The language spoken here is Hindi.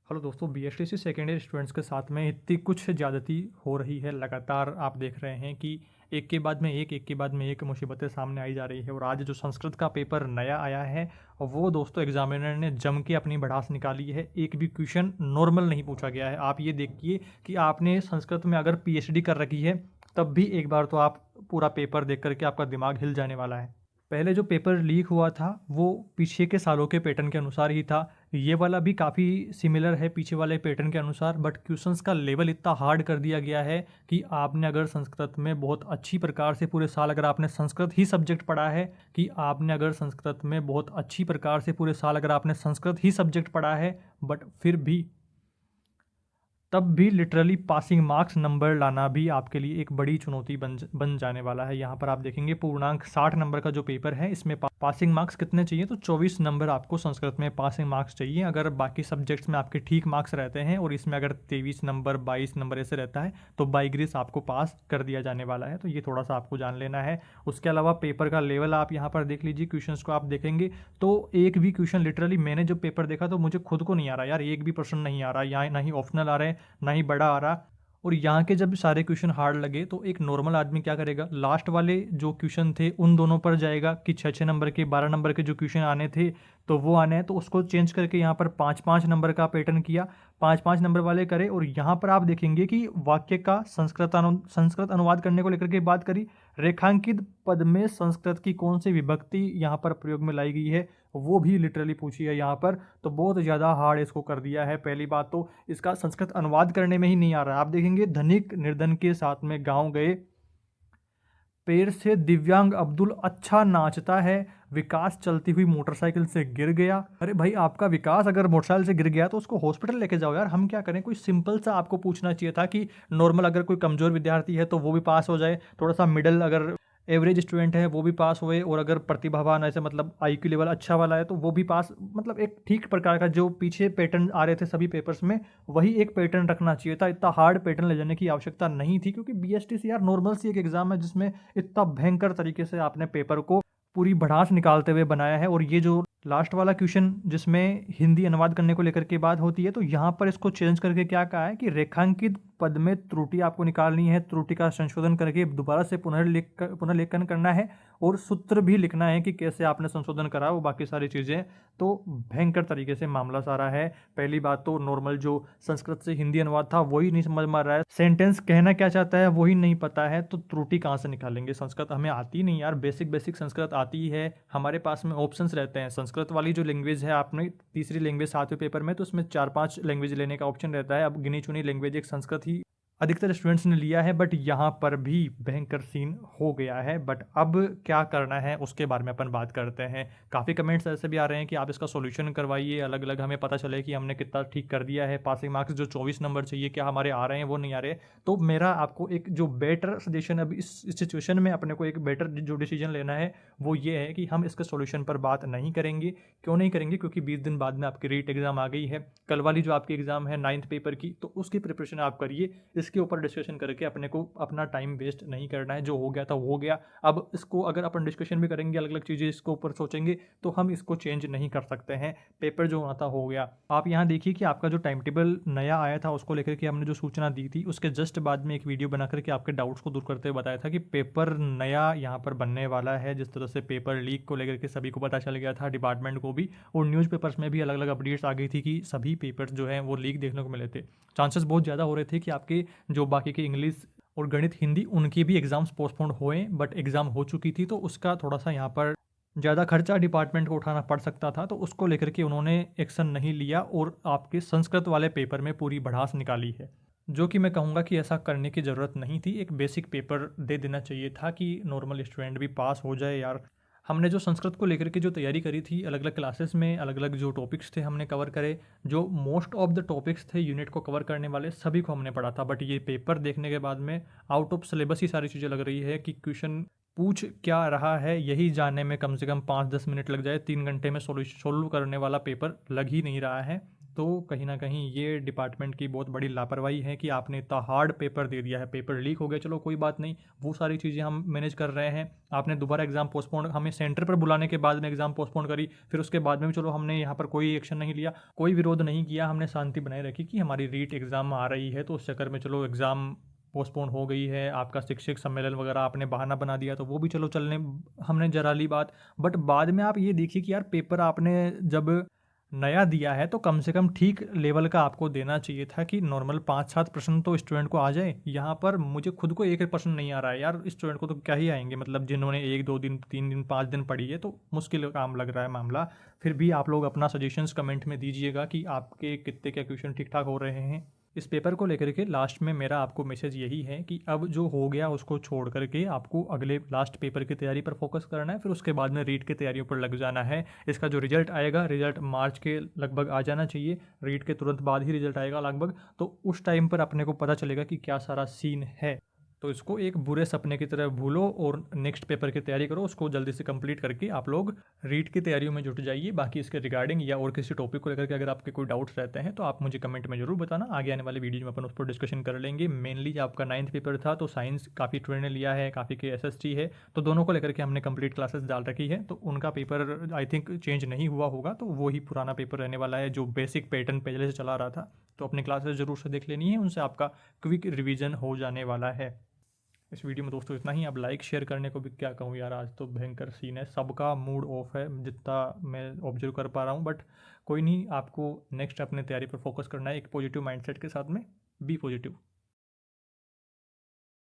हेलो दोस्तों, बीएसटीसी सेकेंड ईयर स्टूडेंट्स के साथ में इतनी कुछ ज़्यादती हो रही है। लगातार आप देख रहे हैं कि एक के बाद में एक के बाद में एक मुसीबतें सामने आई जा रही है। और आज जो संस्कृत का पेपर नया आया है वो दोस्तों एग्जामिनर ने जम के अपनी भड़ास निकाली है। एक भी क्वेश्चन नॉर्मल नहीं पूछा गया है। आप ये देखिए कि आपने संस्कृत में अगर पीएचडी कर रखी है तब भी एक बार तो आप पूरा पेपर देख करके आपका दिमाग हिल जाने वाला है। पहले जो पेपर लीक हुआ था वो पीछे के सालों के पैटर्न के अनुसार ही था। ये वाला भी काफ़ी सिमिलर है पीछे वाले पैटर्न के अनुसार, बट क्वेश्चंस का लेवल इतना हार्ड कर दिया गया है कि आपने अगर संस्कृत में बहुत अच्छी प्रकार से पूरे साल अगर आपने संस्कृत ही सब्जेक्ट पढ़ा है कि आपने अगर संस्कृत में बहुत अच्छी प्रकार से पूरे साल अगर आपने संस्कृत ही सब्जेक्ट पढ़ा है, बट फिर भी तब भी लिटरली पासिंग मार्क्स नंबर लाना भी आपके लिए एक बड़ी चुनौती बन जाने वाला है। यहाँ पर आप देखेंगे पूर्णांक 60 नंबर का जो पेपर है इसमें पासिंग मार्क्स कितने चाहिए, तो 24 नंबर आपको संस्कृत में पासिंग मार्क्स चाहिए। अगर बाकी सब्जेक्ट्स में आपके ठीक मार्क्स रहते हैं और इसमें अगर 23 नंबर 22 नंबर ऐसे रहता है तो बाई ग्रेस आपको पास कर दिया जाने वाला है। तो ये थोड़ा सा आपको जान लेना है। उसके अलावा पेपर का लेवल आप यहाँ पर देख लीजिए। क्वेश्चंस को आप देखेंगे तो एक भी क्वेश्चन लिटरली मैंने जब पेपर देखा तो मुझे खुद को नहीं आ रहा यार, एक भी प्रश्न नहीं आ रहा, यहाँ ना ही ऑप्शनल आ रहे हैं ना ही बड़ा आ रहा। और यहाँ के जब सारे क्वेश्चन हार्ड लगे तो एक नॉर्मल आदमी क्या करेगा, लास्ट वाले जो क्वेश्चन थे उन दोनों पर जाएगा कि 6-6 नंबर के 12 नंबर के जो क्वेश्चन आने थे तो वो आने हैं, तो उसको चेंज करके यहाँ पर 5-5 नंबर का पैटर्न किया, 5-5 नंबर वाले करे। और यहाँ पर आप देखेंगे कि वाक्य का संस्कृत अनुवाद करने को लेकर के बात करी। रेखांकित पद में संस्कृत की कौन सी विभक्ति यहाँ पर प्रयोग में लाई गई है वो भी लिटरली पूछी है यहाँ पर। तो बहुत ज़्यादा हार्ड इसको कर दिया है। पहली बात तो इसका संस्कृत अनुवाद करने में ही नहीं आ रहा है। आप देखेंगे धनिक निर्धन के साथ में गाँव गए, पैर से दिव्यांग अब्दुल अच्छा नाचता है, विकास चलती हुई मोटरसाइकिल से गिर गया। अरे भाई, आपका विकास अगर मोटरसाइकिल से गिर गया तो उसको हॉस्पिटल लेके जाओ यार, हम क्या करें। कोई सिंपल सा आपको पूछना चाहिए था कि नॉर्मल अगर कोई कमज़ोर विद्यार्थी है तो वो भी पास हो जाए, थोड़ा सा मिडल अगर एवरेज स्टूडेंट है वो भी पास हुए, और अगर प्रतिभावान ऐसे मतलब आईक्यू लेवल अच्छा वाला है तो वो भी पास। मतलब एक ठीक प्रकार का जो पीछे पैटर्न आ रहे थे सभी पेपर्स में वही एक पैटर्न रखना चाहिए था। इतना हार्ड पैटर्न ले जाने की आवश्यकता नहीं थी, क्योंकि बीएसटीसी यार नॉर्मल सी एक एग्जाम है जिसमें इतना भयंकर तरीके से आपने पेपर को पूरी भड़ास निकालते हुए बनाया है। और ये जो लास्ट वाला क्वेश्चन जिसमें हिंदी अनुवाद करने को लेकर के बात होती है तो यहाँ पर इसको चेंज करके क्या कहा है कि रेखांकित पद में त्रुटि आपको निकालनी है, त्रुटि का संशोधन करके दोबारा से पुनर्लेखन करना है, और सूत्र भी लिखना है कि कैसे आपने संशोधन करा, वो बाकी सारी चीज़ें। तो भयंकर तरीके से मामला सारा है। पहली बात तो नॉर्मल जो संस्कृत से हिंदी अनुवाद था वही नहीं समझ में आ रहा है, सेंटेंस कहना क्या चाहता है वही नहीं पता है, तो त्रुटि कहाँ से निकालेंगे। संस्कृत हमें आती नहीं यार, बेसिक संस्कृत आती है। हमारे पास में ऑप्शंस रहते हैं। संस्कृत वाली जो लैंग्वेज है, आपने तीसरी लैंग्वेज 7वें पेपर में तो उसमें 4-5 लैंग्वेज लेने का ऑप्शन रहता है। अब गिनी चुनी लैंग्वेज एक संस्कृत ही अधिकतर स्टूडेंट्स ने लिया है, बट यहाँ पर भी भयंकर सीन हो गया है। बट अब क्या करना है उसके बारे में अपन बात करते हैं। काफ़ी कमेंट्स ऐसे भी आ रहे हैं कि आप इसका सॉल्यूशन करवाइए, अलग अलग हमें पता चले कि हमने कितना ठीक कर दिया है। पासिंग मार्क्स जो 24 नंबर चाहिए क्या हमारे आ रहे हैं, वो नहीं आ रहे। तो मेरा आपको एक जो बेटर सजेशन अब इस सिचुएशन में अपने को एक बेटर जो डिसीजन लेना है वो ये है कि हम इसके सॉल्यूशन पर बात नहीं करेंगे। क्यों नहीं करेंगे, क्योंकि 20 दिन बाद में आपकी रीट एग्ज़ाम आ गई है। कल वाली जो आपकी एग्ज़ाम है 9th पेपर की, तो उसकी प्रिपरेशन आप करिए। इसके ऊपर डिस्कशन करके अपने को अपना टाइम वेस्ट नहीं करना है। जो हो गया था वो हो गया। अब इसको अगर अपन डिस्कशन भी करेंगे, अलग अलग चीज़ें इसके ऊपर सोचेंगे तो हम इसको चेंज नहीं कर सकते हैं। पेपर जो होना था हो गया। आप यहाँ देखिए कि आपका जो टाइम टेबल नया आया था उसको लेकर के हमने जो सूचना दी थी उसके जस्ट बाद में एक वीडियो बना करके आपके डाउट्स को दूर करते हुए बताया था कि पेपर नया यहाँ पर बनने वाला है। जिस तरह से पेपर लीक को लेकर के सभी को पता चल गया था, डिपार्टमेंट को भी, और न्यूज़पेपर्स में भी अलग अलग अपडेट्स आ गई थी कि सभी पेपर्स जो हैं वो लीक देखने को मिले थे। चांसेस बहुत ज़्यादा हो रहे थे कि आपके जो बाकी के इंग्लिश और गणित हिंदी उनकी भी एग्ज़ाम्स पोस्टपोन्ड हुए, बट एग्ज़ाम हो चुकी थी तो उसका थोड़ा सा यहाँ पर ज़्यादा खर्चा डिपार्टमेंट को उठाना पड़ सकता था, तो उसको लेकर के उन्होंने एक्शन नहीं लिया और आपके संस्कृत वाले पेपर में पूरी भड़ास निकाली है। जो कि मैं कहूँगा कि ऐसा करने की ज़रूरत नहीं थी। एक बेसिक पेपर दे देना चाहिए था कि नॉर्मल स्टूडेंट भी पास हो जाए यार। हमने जो संस्कृत को लेकर के जो तैयारी करी थी, अलग अलग क्लासेस में अलग अलग जो टॉपिक्स थे हमने कवर करे, जो मोस्ट ऑफ द टॉपिक्स थे यूनिट को कवर करने वाले सभी को हमने पढ़ा था। बट ये पेपर देखने के बाद में आउट ऑफ सिलेबस ही सारी चीज़ें लग रही है कि क्वेश्चन पूछ क्या रहा है यही जानने में कम से कम 5-10 मिनट लग जाए, 3 घंटे में सोल्व करने वाला पेपर लग ही नहीं रहा है। तो कहीं न कहीं ये डिपार्टमेंट की बहुत बड़ी लापरवाही है कि आपने इतना हार्ड पेपर दे दिया है, पेपर लीक हो गया, चलो कोई बात नहीं, वो सारी चीज़ें हम मैनेज कर रहे हैं। आपने दोबारा एग्ज़ाम पोस्टपोन हमें सेंटर पर बुलाने के बाद में एग्ज़ाम पोस्टपोन करी, फिर उसके बाद में भी चलो हमने यहाँ पर कोई एक्शन नहीं लिया, कोई विरोध नहीं किया, हमने शांति बनाए रखी कि हमारी रीट एग्ज़ाम आ रही है, तो उस चक्कर में चलो एग्ज़ाम पोस्टपोन हो गई है। आपका शिक्षक सम्मेलन वगैरह आपने बहाना बना दिया, तो वो भी चलो चलने हमने जरा ली बात। बट बाद में आप ये देखिए कि यार पेपर आपने जब नया दिया है तो कम से कम ठीक लेवल का आपको देना चाहिए था कि नॉर्मल 5-7 प्रश्न तो स्टूडेंट को आ जाए। यहाँ पर मुझे खुद को एक प्रश्न नहीं आ रहा है यार, स्टूडेंट को तो क्या ही आएंगे, मतलब जिन्होंने 1-2 दिन 3 दिन 5 दिन पढ़ी है तो मुश्किल काम लग रहा है मामला। फिर भी आप लोग अपना सजेशंस कमेंट में दीजिएगा कि आपके कितने क्या क्वेश्चन ठीक ठाक हो रहे हैं। इस पेपर को लेकर के लास्ट में मेरा आपको मैसेज यही है कि अब जो हो गया उसको छोड़ करके आपको अगले लास्ट पेपर की तैयारी पर फोकस करना है, फिर उसके बाद में रीट की तैयारियों पर लग जाना है। इसका जो रिजल्ट आएगा, रिजल्ट मार्च के लगभग आ जाना चाहिए, रीट के तुरंत बाद ही रिजल्ट आएगा लगभग, तो उस टाइम पर अपने को पता चलेगा कि क्या सारा सीन है। तो इसको एक बुरे सपने की तरह भूलो और नेक्स्ट पेपर की तैयारी करो, उसको जल्दी से कंप्लीट करके आप लोग रीट की तैयारियों में जुट जाइए। बाकी इसके रिगार्डिंग या और किसी टॉपिक को लेकर के अगर आपके कोई डाउट्स रहते हैं तो आप मुझे कमेंट में जरूर बताना, आगे आने वाले वीडियो में अपन उस पर डिस्कशन कर लेंगे। मेनली आपका 9th पेपर था तो साइंस काफ़ी स्टूडेंट ने लिया है, काफ़ी के SST है, तो दोनों को लेकर के हमने कंप्लीट क्लासेस डाल रखी है, तो उनका पेपर आई थिंक चेंज नहीं हुआ होगा, तो वही पुराना पेपर रहने वाला है जो बेसिक पैटर्न पहले से चला रहा था। तो अपनी क्लासेस जरूर से देख लेनी है, उनसे आपका क्विक रिवीजन हो जाने वाला है। इस वीडियो में दोस्तों इतना ही। अब लाइक शेयर करने को भी क्या कहूँ यार, आज तो भयंकर सीन है, सबका मूड ऑफ है जितना मैं ऑब्जर्व कर पा रहा हूँ। बट कोई नहीं, आपको नेक्स्ट अपने तैयारी पर फोकस करना है एक पॉजिटिव माइंडसेट के साथ में। Be positive.